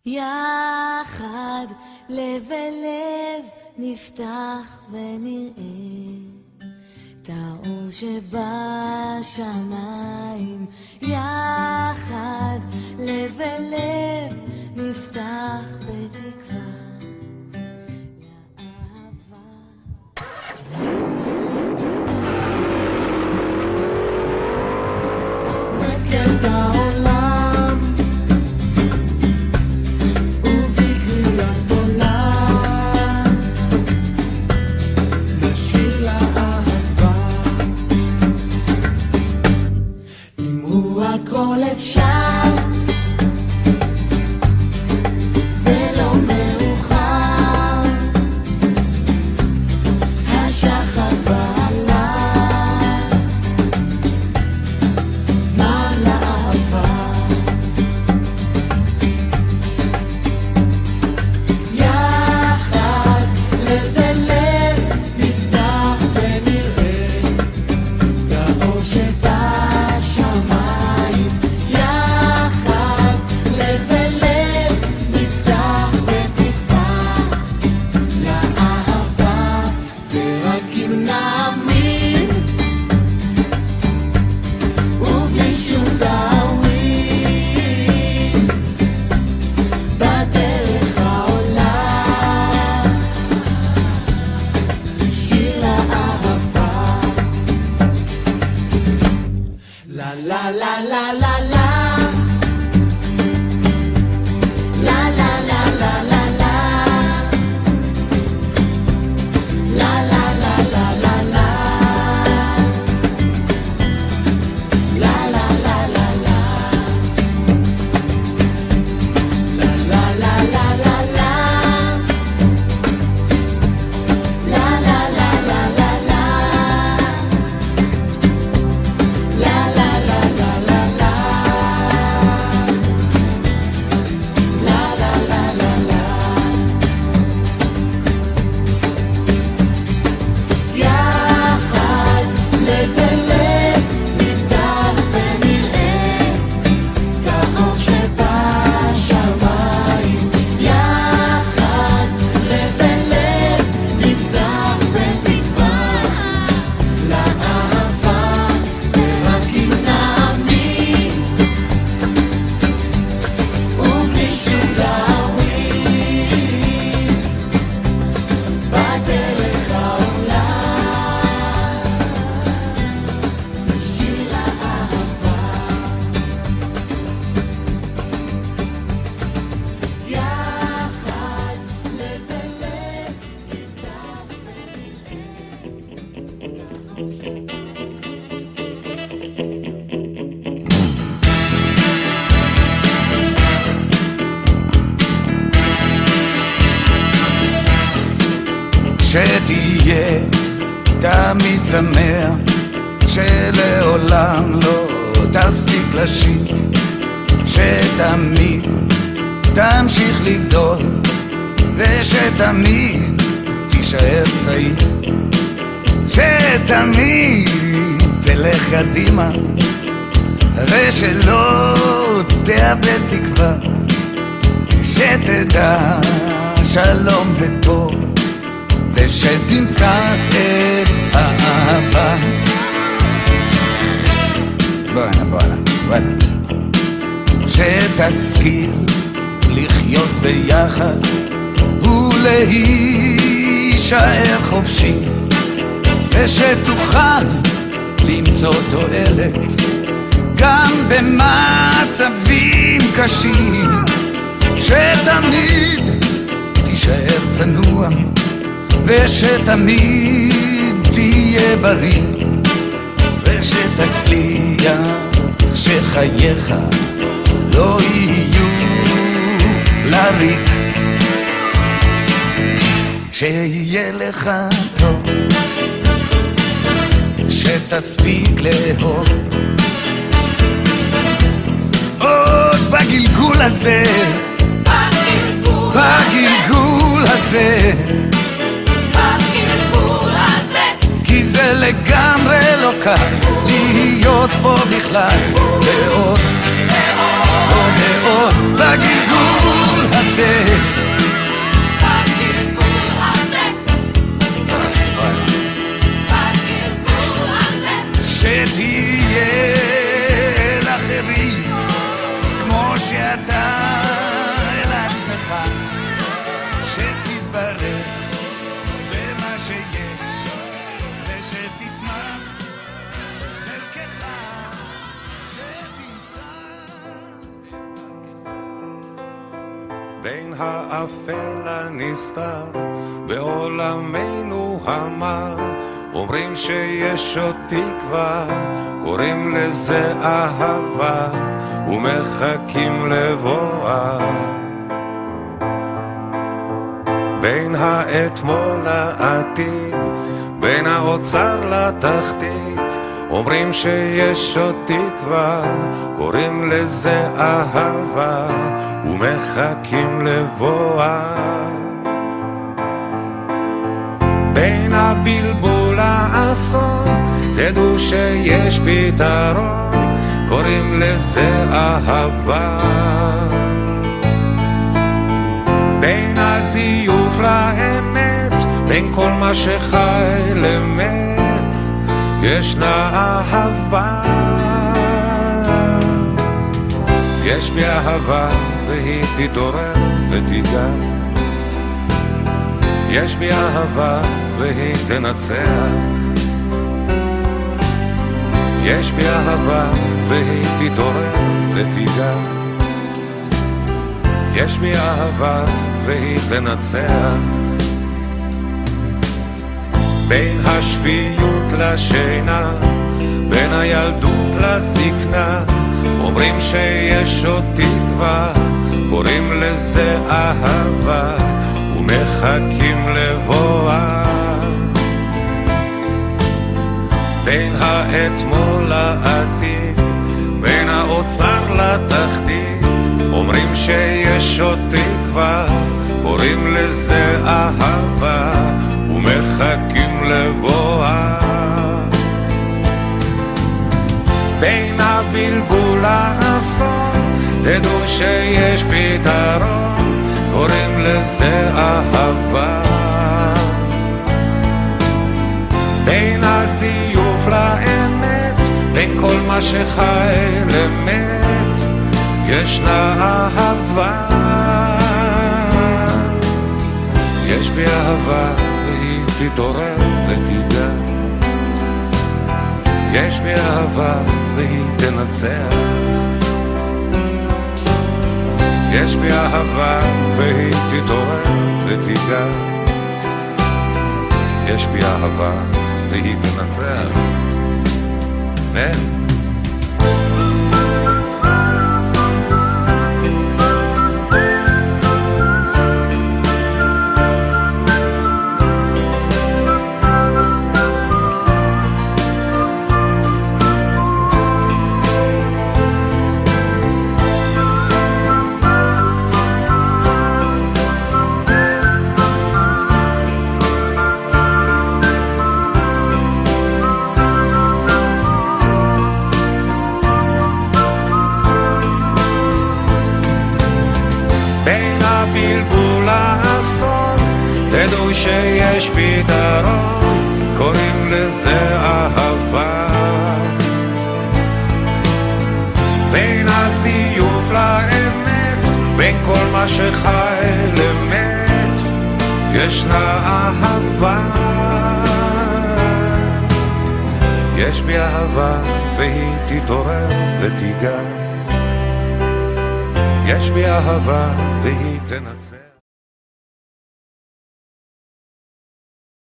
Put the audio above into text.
יחד לב אל לב נפתח ונראה את האור שבשמיים. יחד לב אל לב נפתח בתקווה לאהבה. את העולם ובקריאת עולם נשאיר לאהבה. אם הוא הכל אפשר זה לא מאוחר, השחר ועלה זמן לאהבה. יחד לב אל לב נפתח ונראה את האור שבשמיים. יחד לב אל לב נפתח בתקווה לאהבה. ורק אם נאמין ובלי שום דאווין בדרך העולה זה שיר לאהבה. לה לה לה לה לה לה לה לה לה לה לה לה לה לה לה לה לה יחד לב אל לב נפתח ונראה את האור שבשמיים. יחד לב אל לב נפתח בתקווה לאהבה. ורק אם נאמין ובלי שום דאווין בדרך העולה זה שיר לאהבה. יחד לב אל לב נפתח שתהיה תמיד שמח, שלעולם לא תפסיק לשיר, שתמיד תמשיך לגדול ושתמיד תישאר צעיר, שתמיד תלך קדימה ושלא תאבד תקווה, שתדע שלום וטוב ושתמצא את האהבה. בואנה שתשכיל לחיות ביחד ולהישאר חופשי, ושתוכל למצוא תועלת גם במצבים קשים, שתמיד תישאר צנוע ושתמיד תהיה בריא, ושתצליח שחייך לא יהיו לריק, שיהיה לך טוב, שתספיק לאהוב עוד בגלגול הזה, בגלגול הזה, כי זה לגמרי לא קל להיות פה בכלל, ועוד ועוד בגלגול בין האפל הנסתר בעולמנו המר, אומרים שיש עוד תקווה, קוראים לזה אהבה ומחכים לבואה. בין האתמול לעתיד, בין האוצר לתחתית, אומרים שיש עוד תקווה, קוראים לזה אהבה ומחכים לבואה. בין הבלבול לאסון, תדעו שיש פתרון, קוראים לזה אהבה. בין הזיוף לאמת, בין כל מה שחי למת, ישנה אהבה. יש בי אהבה והיא תתעורר ותיגע, יש בי אהבה והיא תנצח, יש בי אהבה והיא תתעורר ותיגע, יש בי אהבה והיא תנצח. בין השפיות לשינה, בין הילדות לזקנה, אומרים שיש עוד תקווה, קוראים לזה אהבה ומחכים לבואה. בין האתמול לעתיד, בין האוצר לתחתית, אומרים שיש עוד תקווה, קוראים לזה אהבה ומחכים לבואה. בין הבלבול לאסון, תדעו שיש פתרון, קוראים לזה אהבה. בין הזיוף לאמת, בין כל מה שחי למת, ישנה אהבה. יש בי אהבה והיא תתעורר ותיגע, יש בי אהבה והיא תנצח, יש בי אהבה והיא תתעורר ותיגע, יש בי אהבה והיא תנצח. בין הבלבול לאסון, תדעו שיש פתרון, קוראים לזה אהבה. בין הזיוף לאמת, בין כל מה שחי למת, ישנה אהבה. יש בי אהבה והיא תתעורר ותיגע, יש בי אהבה והיא תנצח.